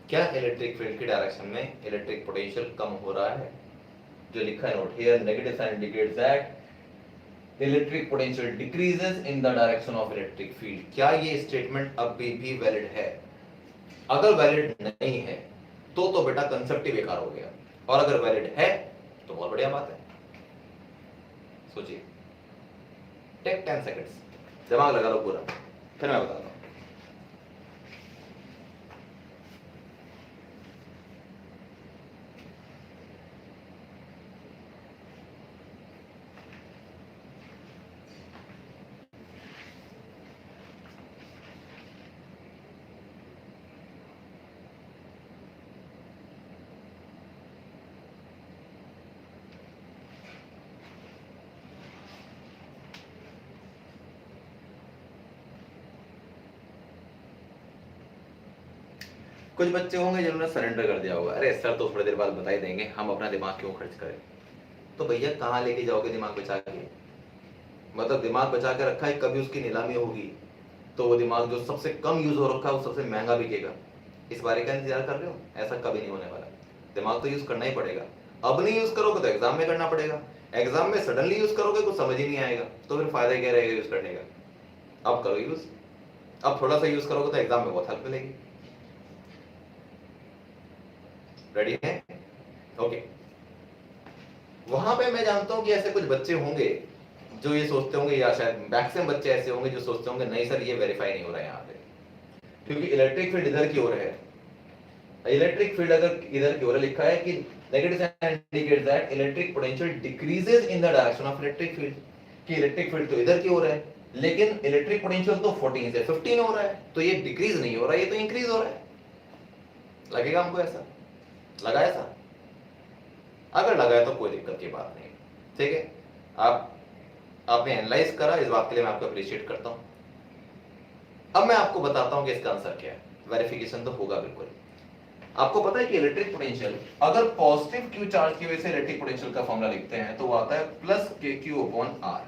क्या इलेक्ट्रिक फील्ड की डायरेक्शन में इलेक्ट्रिक पोटेंशियल कम हो रहा है? जो लिखा है note here, negative sign indicates that electric potential decreases in the direction of electric field. क्या ये स्टेटमेंट अभी भी वैलिड है? अगर वैलिड नहीं है तो बेटा कंसेप्ट ही बेकार हो गया, और अगर वैलिड है तो बहुत बढ़िया बात है। सोचिए, टेक 10 सेकंड्स, दिमाग लगा लो पूरा, फिर मैं बताता हूं। कुछ बच्चे होंगे जिन्होंने सरेंडर कर दिया होगा, अरे सर तो थोड़ी देर बाद बता ही देंगे, हम अपना दिमाग क्यों खर्च करें। तो भैया कहाँ लेके जाओगे दिमाग बचा के? मतलब दिमाग बचा के रखा है, कभी उसकी नीलामी होगी तो वो दिमाग जो सबसे कम यूज हो रखा है वो सबसे महंगा बिकेगा। इस बारे का इंतजार कर रहे हो? ऐसा कभी नहीं होने वाला। दिमाग तो यूज करना ही पड़ेगा। अब नहीं यूज करोगे तो एग्जाम में करना पड़ेगा, एग्जाम में सडनली यूज करोगे तो समझ ही नहीं आएगा, तो फिर फायदा क्या रहेगा यूज करने का? अब करो यूज, अब थोड़ा सा यूज करोगे तो एग्जाम में बहुत हेल्प मिलेगी। रेडी है? ओके। वहां पे मैं जानता हूं कि ऐसे कुछ बच्चे होंगे जो ये सोचते होंगे, या शायद मैक्सिमम बच्चे ऐसे होंगे जो सोचते होंगे नहीं सर ये वेरीफाई नहीं हो रहा है यहाँ पे, क्योंकि इलेक्ट्रिक फील्ड इधर की ओर है। इलेक्ट्रिक फील्ड अगर इधर की ओर लिखा है कि negative sign indicates that electric potential decreases in the direction of electric field, कि इलेक्ट्रिक फील्ड तो इधर की ओर है लेकिन इलेक्ट्रिक पोटेंशियल तो 14 से 15 हो रहा है, तो ये डिक्रीज नहीं हो रहा है, ये तो इंक्रीज हो रहा है। लगेगा हमको ऐसा? लगा ऐसा? अगर लगा है तो कोई दिक्कत की बात नहीं, ठीक है। आपने एनालाइज करा, इस बात के लिए मैं आपको अप्रिशिएट करता हूं। अब मैं आपको बताता हूं कि इसका आंसर क्या है। वेरिफिकेशन तो होगा बिल्कुल। आपको पता है कि इलेक्ट्रिक पोटेंशियल, अगर पॉजिटिव क्यू चार्ज की वजह से इलेक्ट्रिक पोटेंशियल का फॉर्मूला लिखते हैं तो वो आता है प्लस के क्यू अपॉन आर,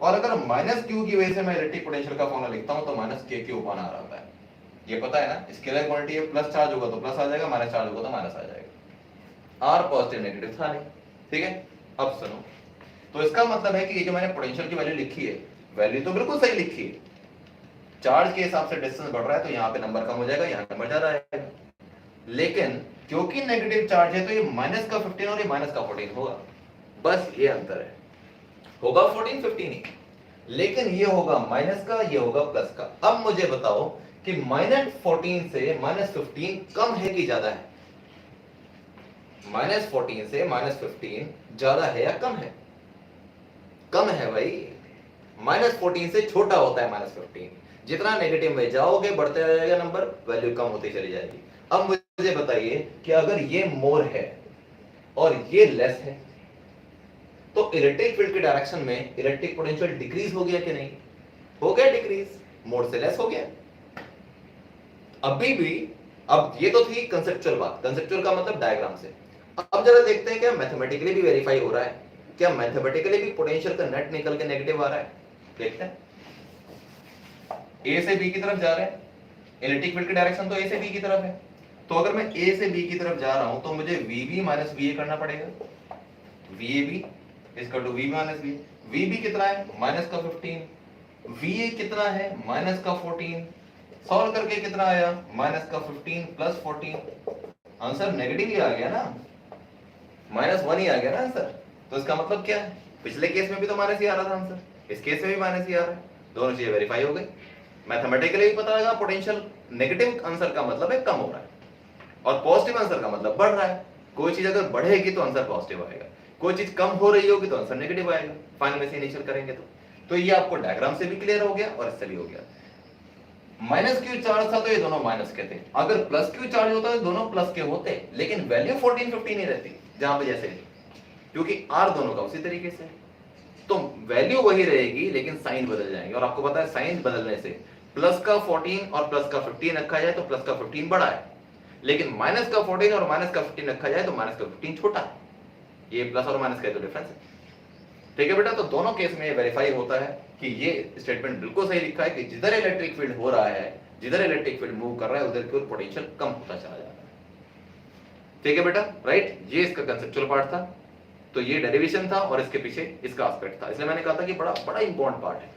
और अगर माइनस क्यू की वजह से मैं इलेक्ट्रिक पोटेंशियल का फॉर्मूला लिखता हूं तो माइनस के क्यू अपॉन आर आता है। ये पता है ना, स्केलर क्वांटिटी है, प्लस चार्ज होगा तो प्लस आ जाएगा, माइनस चार्ज होगा तो माइनस आ जाएगा। आर पॉजिटिव नेगेटिव था नहीं, ठीक है। अब सुनो, तो इसका मतलब है कि ये जो मैंने पोटेंशियल की वैल्यू लिखी है, वैल्यू तो बिल्कुल सही लिखी है। चार्ज के हिसाब से डिस्टेंस बढ़ रहा है तो यहाँ पे नंबर कम हो जाएगा, यहाँ नंबर ज्यादा आएगा, लेकिन क्योंकि नेगेटिव चार्ज है तो ये माइनस का 15 और ये माइनस का 14 होगा, बस ये अंतर है। होगा 14 15 ही, लेकिन ये होगा माइनस का, ये होगा प्लस का। अब मुझे बताओ कि माइनस 14 से माइनस 15 कम है कि ज्यादा है? माइनस 14 से माइनस 15 ज्यादा है या कम है? कम है भाई। माइनस 14 से छोटा होता है माइनस 15, जितना नेगेटिव में जाओगे बढ़ते जाएगा नंबर, वैल्यू कम होती चली जाएगी। अब मुझे बताइए कि अगर ये मोर है और ये लेस है तो इलेक्ट्रिक फील्ड के डायरेक्शन में इलेक्ट्रिक पोटेंशियल डिक्रीज हो गया कि नहीं? हो गया डिक्रीज, मोर से लेस हो गया। अभी भी, अब ये तो थी कंसेप्चुअल बात, कंसेप्चुअल का मतलब डायग्राम से। अब जरा देखते हैं क्या मैथमेटिकली भी वेरीफाई हो रहा है, क्या मैथमेटिकली भी पोटेंशियल का नेट निकल के नेगेटिव आ रहा है? देखते हैं। ए से बी की तरफ जा रहे हैं, इलेक्ट्रिक फील्ड की डायरेक्शन तो ए से बी की तरफ है, तो अगर मैं ए से बी की तरफ जा रहा हूं तो मुझे VB माइनस VA करना पड़ेगा। VAB is equal to VB minus VA। VB कितना है? माइनस का 15। VA कितना है? माइनस का 14। सॉल्व करके कितना आया? माइनस का 15 प्लस 14। आंसर नेगेटिव ही आ गया ना, -1 ही आ गया ना आंसर। तो इसका मतलब क्या है? पिछले केस में भी तो माइनस ही आ रहा था आंसर, इस केस में भी माइनस ही आ रहा है। दोनों चीजें वेरीफाई हो गई। मैथमेटिकली भी पता लगा पोटेंशियल नेगेटिव आंसर का मतलब है कम हो रहा है, और पॉजिटिव आंसर का मतलब बढ़ रहा है। कोई चीज अगर बढ़ेगी तो आंसर पॉजिटिव आएगा, कोई चीज कम हो रही होगी तो आंसर नेगेटिव आएगा। फाइनल में से इनिशियल करेंगे तो ये आपको डायग्राम से भी क्लियर हो गया और इससे भी हो गया। माइनस क्यू चार्ज था तो ये दोनों माइनस के थे, अगर प्लस क्यू चार्ज होता तो दोनों प्लस के होते, लेकिन वैल्यू 14 15 ही रहती जहां पे जैसे। क्योंकि आर दोनों का उसी तरीके से, तो वैल्यू वही रहेगी लेकिन साइन बदल जाएंगे। और आपको पता है साइन बदलने से प्लस का 14 और प्लस का 15 रखा जाए तो प्लस का 15 बड़ा है, लेकिन माइनस का 14 और माइनस का 15 रखा जाए तो माइनस का 15 छोटा है। ये प्लस और माइनस का तो डिफरेंस है। ठीक है बेटा, तो दोनों केस में ये वेरीफाई होता है कि ये स्टेटमेंट बिल्कुल सही लिखा है कि जिधर इलेक्ट्रिक फील्ड हो रहा है, जिधर इलेक्ट्रिक फील्ड मूव कर रहा है, उधर की ओर पोटेंशियल कम होता चला जा रहा है। ठीक है बेटा, राइट, ये इसका कंसेप्चुअल पार्ट था। तो ये डेरिवेशन था और इसके पीछे इसका एस्पेक्ट था, इसलिए मैंने कहा था कि बड़ा बड़ा इंपॉर्टेंट पार्ट है।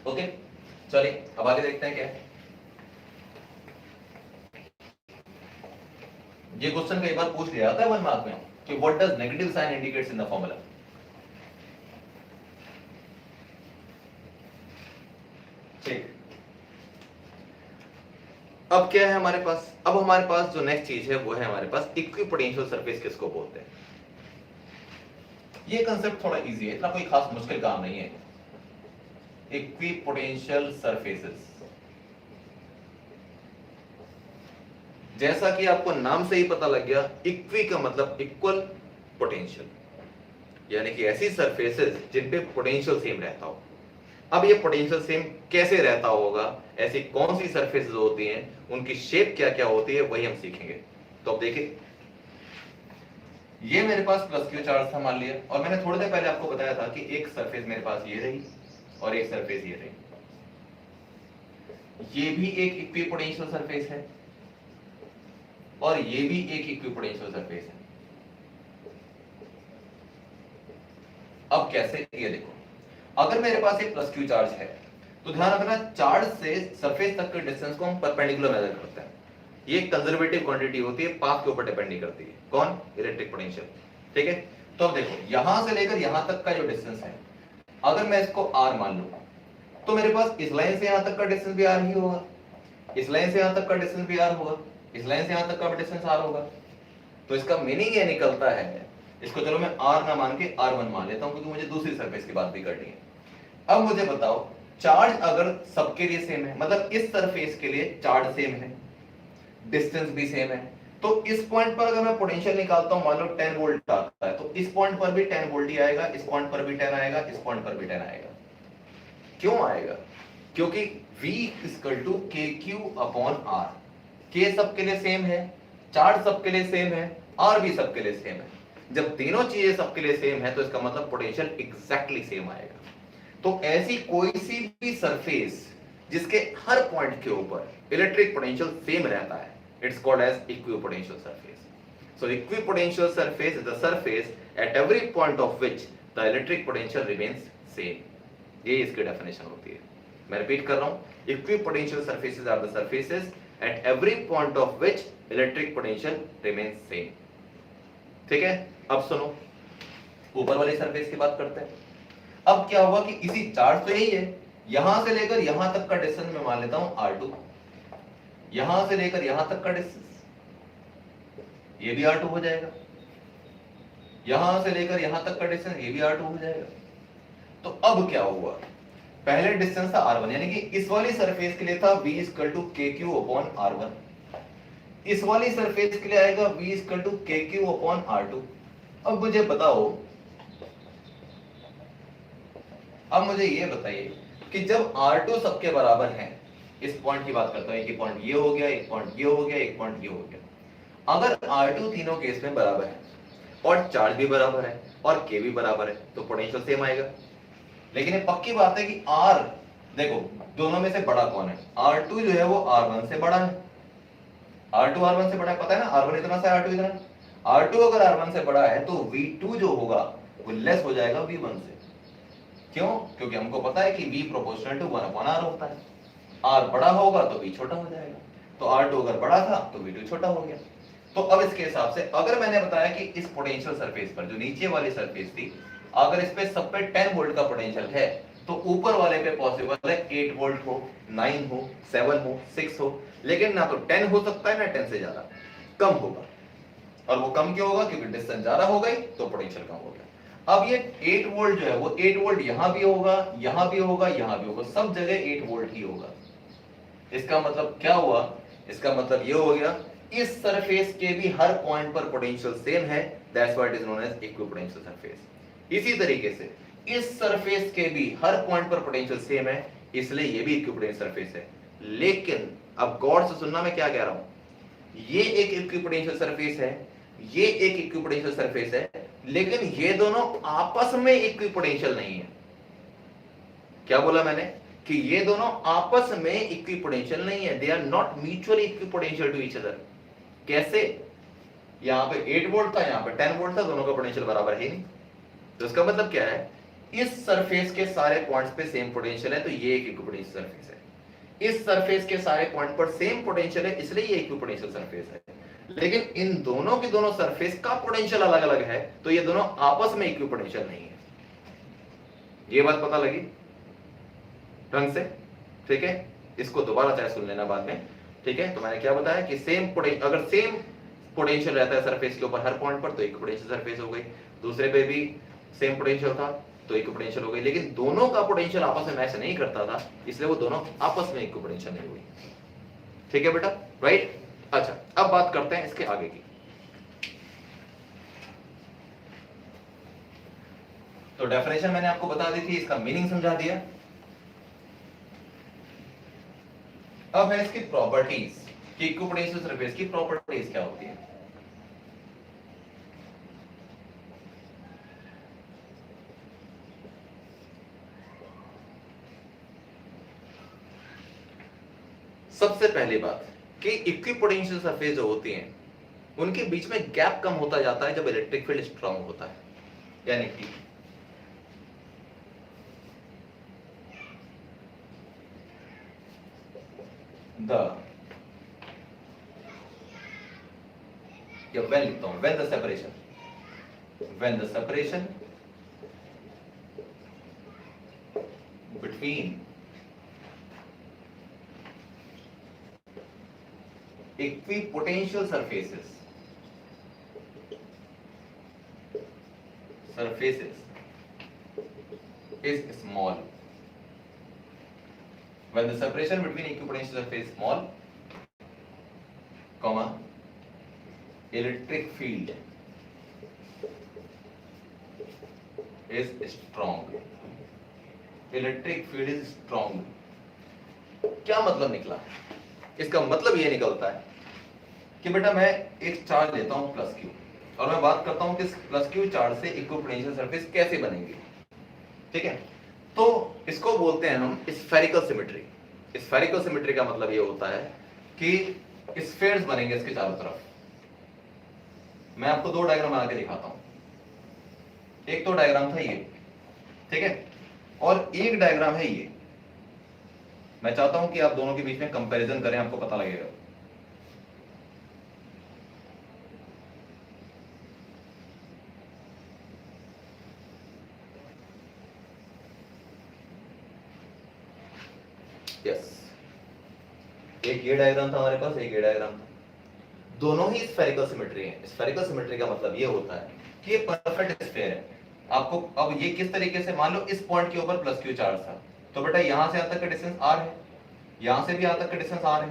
ओके, चलिए अब आगे देखते हैं क्या है। ये क्वेश्चन कई बार पूछ लिया जाता है 1 मार्क में कि what does negative sign indicates in the formula. ठीक, अब क्या है हमारे पास, अब हमारे पास जो नेक्स्ट चीज है वो है हमारे पास इक्विपोटेंशियल सरफेस किसको बोलते हैं। ये कंसेप्ट थोड़ा इजी है, इतना कोई खास मुश्किल काम नहीं है। इक्विपोटेंशियल सरफेसेस, जैसा कि आपको नाम से ही पता लग गया, इक्वी का मतलब इक्वल पोटेंशियल, यानी कि ऐसी सरफेसेस जिन पे पोटेंशियल सेम रहता हो। अब ये पोटेंशियल सेम कैसे रहता होगा, ऐसी कौन सी सरफेसेस होती हैं, उनकी शेप क्या क्या होती है, वही हम सीखेंगे। तो अब देखिए, ये मेरे पास प्लस क्यू चार्ज था मान लिया, और मैंने थोड़ी देर पहले आपको बताया था कि एक सरफेस मेरे पास ये रही और एक सरफेस ये रही। ये भी एक इक्विपोटेंशियल सरफेस है और ये भी एक इक्विपोटेंशियल सरफेस है। अब कैसे, ये देखो, अगर मेरे पास एक प्लस क्यू चार्ज है तो ध्यान रखना, चार्ज से सरफेस तक के डिस्टेंस को हम परपेंडिकुलर मेजर करते हैं। ये कंजर्वेटिव क्वांटिटी होती है, पाथ के ऊपर डिपेंड नहीं करती है। कौन? Electric potential. ठीक है, तो अब देखो, यहां से लेकर यहां तक का जो डिस्टेंस है, अगर मैं इसको r मान लूं तो मेरे पास इस लाइन से यहां तक का डिस्टेंस भी r ही होगा, इस लाइन से यहां तक का डिस्टेंस भी r होगा, इस लाइन से यहां तक का भी डिस्टेंस r होगा। तो इसका मीनिंग ये निकलता है, इसको चलो मैं r ना मान के r1 मान लेता हूं, क्योंकि मुझे दूसरी सरफेस की बात भी करनी है। अब मुझे बताओ, चार्ज अगर सबके लिए सेम है, मतलब इस सरफेस के लिए चार्ज सेम है, डिस्टेंस भी सेम है, तो इस पॉइंट पर अगर मैं पोटेंशियल निकालता हूं, मान लो 10 वोल्ट आता है, तो इस पॉइंट पर भी 10 वोल्ट ही आएगा, इस पॉइंट पर भी 10 आएगा, इस पॉइंट पर भी 10 आएगा। क्यों आएगा? क्योंकि V = KQ/R, K सबके लिए सेम है, चार्ज सबके लिए सेम है, R भी सबके लिए सेम है। जब तीनों चीजें सबके लिए सेम है तो इसका मतलब पोटेंशियल एग्जैक्टली सेम आएगा। तो ऐसी कोई सी भी सरफेस जिसके हर पॉइंट के ऊपर इलेक्ट्रिक पोटेंशियल सेम रहता है, it's called as equipotential surface. So equipotential surface is the surface at every point of which the electric potential remains same. ये इसकी डेफिनेशन होती है। मैं रिपीट कर रहा हूं, equipotential surfaces are the surfaces at every point of which electric potential remains same. ठीक है, अब सुनो, ऊपर वाली सरफेस की बात करते हैं। अब क्या हुआ कि इसी चार्ज तो यही है, यहां से लेकर यहां तक का डिस्टेंस मैं मान लेता हूं R2, यहां से लेकर यहां तक का डिस्टेंस ये भी R2 हो जाएगा, यहां से लेकर यहां तक का डिस्टेंस ये भी R2 हो जाएगा। तो अब क्या हुआ, पहले डिस्टेंस था R1, यानी कि इस वाली सरफेस के लिए था V = KQ/R1, इस वाली सरफेस के लिए आएगा V = KQ/R2। अब मुझे बताओ, अब मुझे ये बताइए कि जब R2 सबके बराबर है, इस पॉइंट की बात करता हूं, एक पॉइंट ये हो गया, एक पॉइंट ये हो गया, एक पॉइंट ये हो गया, अगर R2 तीनों केस में बराबर है और चार्ज भी बराबर है और K भी बराबर है, तो पोटेंशियल सेम आएगा। लेकिन ये पक्की बात है कि R, देखो दोनों में से बड़ा कौन है, R2 जो है वो R1 से बड़ा है, R2 R1 से बड़ा है, पता है ना, R1 इतना सा R2 इतना, R2 अगर R1 से बड़ा है तो V2 जो होगा वो लेस हो जाएगा V1 से। क्यों? क्योंकि हमको पता है कि V = 1/R होता है, R बड़ा होगा तो V छोटा हो जाएगा, तो R2 अगर बड़ा था तो V2 छोटा हो गया। तो अब इसके हिसाब से अगर मैंने बताया कि इस पोटेंशियल सरफेस पर, जो नीचे वाली सरफेस थी, अगर इस पे सब पे 10 वोल्ट का पोटेंशियल है, तो ऊपर वाले पे पॉसिबल है 8 वोल्ट हो, 9 हो, 7 हो, 6 हो, लेकिन ना तो 10 हो सकता है ना 10 से ज्यादा, कम होगा। और वो कम क्यों होगा? क्योंकि डिस्टेंस ज्यादा हो गई तो पोटेंशियल कम हो गया। अब ये 8 वोल्ट जो है वो 8 वोल्ट यहां भी होगा, यहां भी होगा, यहां भी होगा, सब जगह 8 वोल्ट ही होगा। इसका मतलब क्या हुआ? इसका मतलब ये हो गया इस सरफेस के भी हर पॉइंट पर पोटेंशियल सेम है, that's why it is known as equipotential surface. इसी तरीके से इस सरफेस के भी हर पॉइंट पर पोटेंशियल सेम है, इसलिए ये भी इक्विपोटेंशियल सरफेस है। लेकिन अब गौर से सुनना, मैं क्या कह रहा हूं, ये एक इक्विपोटेंशियल सरफेस है, ये एक इक्विपोटेंशियल सरफेस है, लेकिन ये दोनों आपस में इक्विपोटेंशियल नहीं है। क्या बोला मैंने कि ये दोनों आपस में इक्विपोटेंशियल नहीं है, they are not mutually equipotential to each other. कैसे? यहां पे 8 वोल्ट था, यहां पे 10 वोल्ट था, दोनों का पोटेंशियल बराबर है नहीं। तो इसका मतलब क्या है, इस सरफेस के सारे पॉइंट्स पे सेम पोटेंशियल है, तो ये एक इक्विपोटेंशियल सरफेस है। इस सरफेस के सारे पॉइंट पर सेम पोटेंशियल है, इसलिए ये इक्विपोटेंशियल सरफेस है। लेकिन इन दोनों के दोनों सरफेस का पोटेंशियल अलग अलग है, तो ये दोनों आपस में इक्विपोटेंशियल नहीं है। ये बात पता लगी ढंग से? ठीक है, इसको दोबारा चाहे सुन लेना बाद में। ठीक है, तो मैंने क्या बताया कि अगर सेम पोटेंशियल रहता है सरफेस के ऊपर हर पॉइंट पर, तो इक्विपोटेंशियल सरफेस हो गई। दूसरे पे भी सेम पोटेंशियल था, तो इक्विपोटेंशियल हो गई। लेकिन दोनों का पोटेंशियल आपस में मैच नहीं करता था, इसलिए वो दोनों आपस में इक्विपोटेंशियल नहीं हुई। ठीक है बेटा, राइट? अच्छा, अब बात करते हैं इसके आगे की। तो डेफिनेशन मैंने आपको बता दी थी, इसका मीनिंग समझा दिया। अब है इसकी प्रॉपर्टीज कि इक्विपोटेंशियल सरफेस की प्रॉपर्टीज क्या होती है। सबसे पहली बात कि इक्विपोटेंशियल सरफेस जो होती हैं उनके बीच में गैप कम होता जाता है जब इलेक्ट्रिक फील्ड स्ट्रांग होता है, यानी कि when लिखता हूं, when the separation between equipotential surfaces is small. When the separation between equipotential surface is small, comma, electric field is strong. Electric field is strong. क्या मतलब निकला? इसका मतलब ये निकलता है कि बेटा मैं एक चार्ज लेता हूं प्लस क्यू, और मैं बात करता हूं कि इस प्लस क्यू चार्ज से इक्विपोटेंशियल सरफेस कैसे बनेगी। ठीक है, तो इसको बोलते हैं हम स्फेरिकल सिमेट्री। स्फेरिकल सिमेट्री का मतलब ये होता है कि स्फेयर्स बनेंगे इसके चारों तरफ। मैं आपको दो डायग्राम बना के दिखाता हूं। एक तो डायग्राम था ये, ठीक है, और एक डायग्राम है ये। मैं चाहता हूं कि आप दोनों के बीच में कंपैरिजन करें, आपको पता लगेगा। यस, एक ये डायग्राम था हमारे पास, एक ये डायग्राम था। दोनों ही स्फेरिकल सिमेट्री हैं। स्फेरिकल सिमेट्री का मतलब ये होता है कि ये परफेक्ट स्फेयर है। आपको अब ये किस तरीके से, मान लो इस पॉइंट के ऊपर प्लस क्यू चार्ज था, तो बेटा यहां से यहां तक का डिस्टेंस r है, यहां से भी यहां तक का डिस्टेंस r है,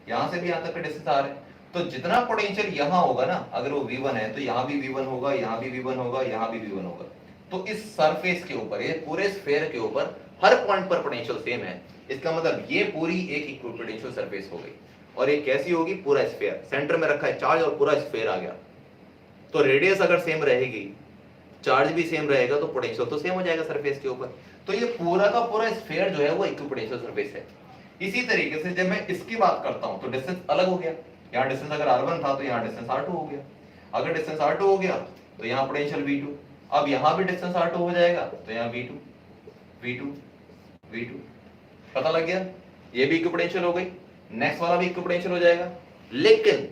यहां से भी यहां तक का डिस्टेंस r है। तो जितना पोटेंशियल यहां होगा ना, अगर वो v1 है तो यहां भी v1 होगा, यहां भी v1 होगा, यहां भी v1 होगा। तो इस सरफेस के ऊपर, ये पूरे स्फेयर के ऊपर हर पॉइंट पर पोटेंशियल सेम है। इसका मतलब ये पूरी एक इक्विपोटेंशियल सरफेस हो गई। और ये कैसी होगी? पूरा स्फेयर, सेंटर में रखा है चार्ज और पूरा स्फेयर आ गया। तो रेडियस अगर सेम रहेगी, चार्ज भी सेम रहेगा, तो पोटेंशियल तो सेम हो जाएगा सरफेस के ऊपर। तो ये पूरा का पूरा स्फेयर जो है वो इक्विपोटेंशियल सरफेस है। इसी तरीके से जब मैं इसकी बात करता हूं तो डिस्टेंस अलग हो गया। यहाँ डिस्टेंस अगर r1 था तो यहाँ डिस्टेंस r2 हो गया। अगर डिस्टेंस r2 हो गया तो यहाँ पोटेंशियल v2। अब यहाँ भी डिस्टेंस r2 हो जाएगा तो यहाँ v2 v2 v2। पता लग गया? ये भी इक्विपोटेंशियल हो गई, नेक्स्ट वाला भी इक्विपोटेंशियल हो जाएगा। लेकिन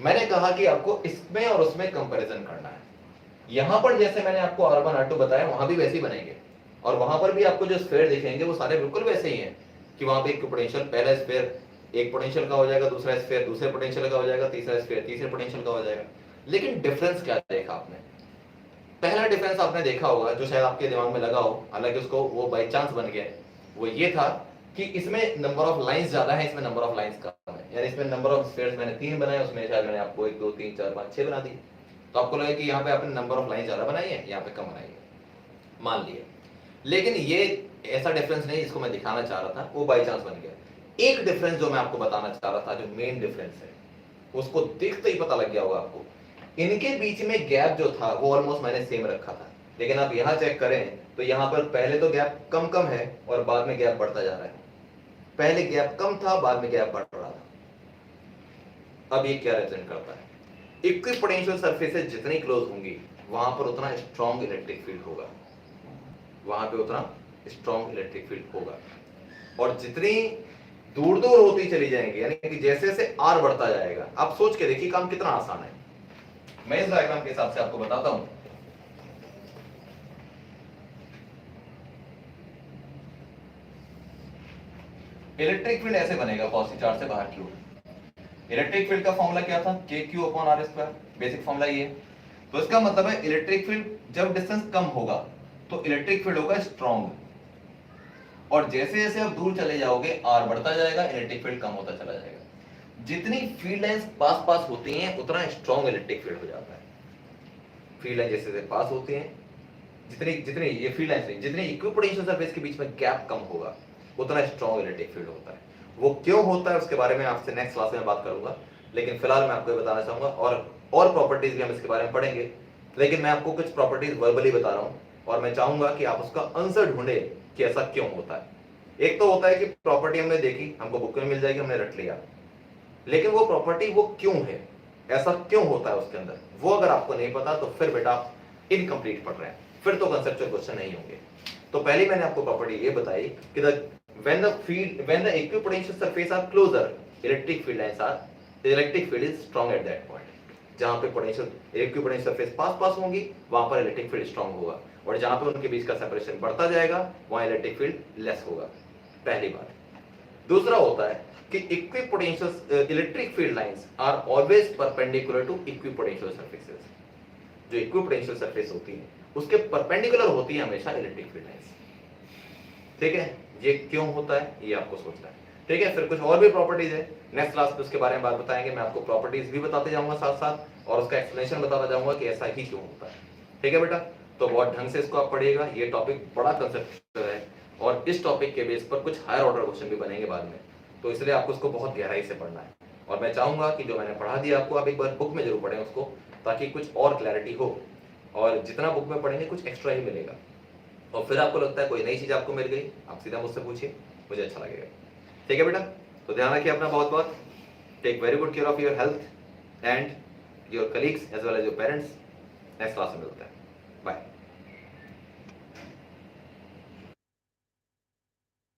मैंने कहा कि आपको इसमें और उसमें कंपैरिजन करना है। यहां पर जैसे मैंने आपको r1 r2 बताया, वहां भी वैसे ही बनेंगे, और वहां पर भी आपको जो स्फेयर दिखेंगे वो सारे बिल्कुल वैसे ही हैं कि वहां पे एक पोटेंशियल, पहला स्फेयर एक पोटेंशियल का हो जाएगा, दूसरा स्फेयर दूसरे पोटेंशियल का हो जाएगा, तीसरा स्फेयर तीसरे पोटेंशियल का हो जाएगा। लेकिन डिफरेंस क्या देखा आपने? पहला डिफरेंस आपने देखा होगा जो शायद आपके दिमाग में लगा हो, हालांकि उसको वो बाय चांस बन गया, वो ये था कि इसमें नंबर ऑफ लाइंस ज्यादा है, इसमें नंबर ऑफ लाइंस कम है। यानी इसमें नंबर ऑफ स्क्वायर्स मैंने 3 बनाए, उसमें शायद मैंने आपको 1 2 3 4 5 6 बना दिए। तो आपको लगे कि यहाँ पे आपने नंबर ऑफ लाइन ज्यादा बनाई है, यहाँ पे कम बनाई है, मान लिए। लेकिन ये ऐसा डिफरेंस नहीं जिसको मैं दिखाना चाह रहा था, वो बाई चांस बन गया। एक डिफरेंस जो मैं आपको बताना चाह रहा था, जो मेन डिफरेंस है, उसको देखते ही पता लग गया होगा आपको। इनके बीच में गैप जो था वो ऑलमोस्ट मैंने सेम रखा था, लेकिन आप यहां चेक करें तो यहां पर पहले तो गैप कम कम है और बाद में गैप बढ़ता जा रहा है। पहले गैप कम था, बाद में गैप बढ़ रहा था। अब ये क्या रिप्रेजेंट करता है? इक्विपोटेंशियल सरफेसेस जितनी क्लोज होंगी वहां पर उतना स्ट्रॉन्ग इलेक्ट्रिक फील्ड होगा, वहां पे उतना स्ट्रॉन्ग इलेक्ट्रिक फील्ड होगा। और जितनी दूर दूर होती चली जाएंगी, यानी कि जैसे जैसे आर बढ़ता जाएगा, आप सोच के देखिए काम कितना आसान है। मैं इस डायग्राम के हिसाब से आपको बताता हूं। इलेक्ट्रिक फील्ड ऐसे बनेगा पॉजिटिव चार्ज से बाहर की ओर। इलेक्ट्रिक फील्ड का फॉर्मूला क्या था? KQ/R², बेसिक फॉर्मूला ये। तो इसका मतलब है इलेक्ट्रिक फील्ड जब डिस्टेंस कम होगा तो इलेक्ट्रिक फील्ड होगा स्ट्रॉन्ग, और जैसे जैसे आप दूर चले जाओगे आर बढ़ता जाएगा, इलेक्ट्रिक फील्ड कम होता चला जाएगा। जितनी फील्ड लाइंस पास पास होती हैं उतना स्ट्रॉन्ग इलेक्ट्रिक फील्ड हो जाता है। फील्ड लाइन जैसे जैसे पास होती हैं, जितनी जितनी ये फील्ड लाइंस नहीं, जितनी इक्विपोटेंशियल सरफेस के बीच में गैप कम होगा उतना स्ट्रॉन्ग इलेक्ट्रिक फील्ड होता है। वो क्यों होता है उसके बारे में आपसे नेक्स्ट क्लास में बात करूंगा, लेकिन फिलहाल मैं आपको ये बताना चाहूंगा। और प्रॉपर्टीज भी हम इसके बारे में पढ़ेंगे, लेकिन मैं आपको कुछ प्रॉपर्टीज वर्बली बता रहा हूं और मैं चाहूंगा कि आप उसका आंसर ढूंढे कि ऐसा क्यों होता है। एक तो होता है कि प्रॉपर्टी हमने देखी, हमको बुक में मिल जाएगी, हमने रट लिया, लेकिन वो प्रॉपर्टी वो क्यों है, ऐसा क्यों होता है उसके अंदर, वो अगर आपको नहीं पता तो फिर बेटा आप इनकम्प्लीट पढ़ रहे हैं, फिर तो कंसेप्चुअल क्वेश्चन नहीं होंगे। तो पहले मैंने आपको प्रॉपर्टी ये बताई कि when the equipotential surface are closer, electric field is strong at that point। जहां पे इक्विपोटेंशियल सरफेस पास पास होंगी वहां पर इलेक्ट्रिक फील्ड स्ट्रांग होगा, और जहां पे उनके बीच का सेपरेशन बढ़ता जाएगा वहां इलेक्ट्रिक फील्ड लेस होगा। पहली बात। दूसरा होता है कि equipotential electric field lines are always perpendicular to equipotential surfaces. जो इक्विपोटेंशियल सरफेस होती है उसके परपेंडिकुलर होती है हमेशा इलेक्ट्रिक फील्ड लाइंस। ठीक है, ये क्यों होता है ये आपको सोचना है। ठीक है, फिर कुछ और भी प्रॉपर्टीज है, नेक्स्ट क्लास में उसके बारे में बात बताएंगे। मैं आपको प्रॉपर्टीज भी बताते जाऊंगा साथ साथ, और उसका एक्सप्लेनेशन बताता जाऊंगा कि ऐसा ही क्यों होता है। ठीक है बेटा, तो बहुत ढंग से इसको आप पढ़िएगा। ये टॉपिक बड़ा कंसेप्चुअल है और इस टॉपिक के बेस पर कुछ हायर ऑर्डर क्वेश्चन भी बनेंगे बाद में, तो इसलिए आपको उसको बहुत गहराई से पढ़ना है। और मैं चाहूंगा कि जो मैंने पढ़ा दिया आपको आप एक बार बुक में जरूर पढ़ें उसको, ताकि कुछ और क्लैरिटी हो, और जितना बुक में पढ़ेंगे कुछ एक्स्ट्रा ही मिलेगा। और फिर आपको लगता है कोई नई चीज आपको मिल गई, आप सीधा मुझसे पूछिए, मुझे अच्छा लगेगा। ठीक है बेटा, तो ध्यान रखिए अपना बहुत बहुत। Take very good care of your health and your colleagues as well as your parents. Next class में मिलते हैं।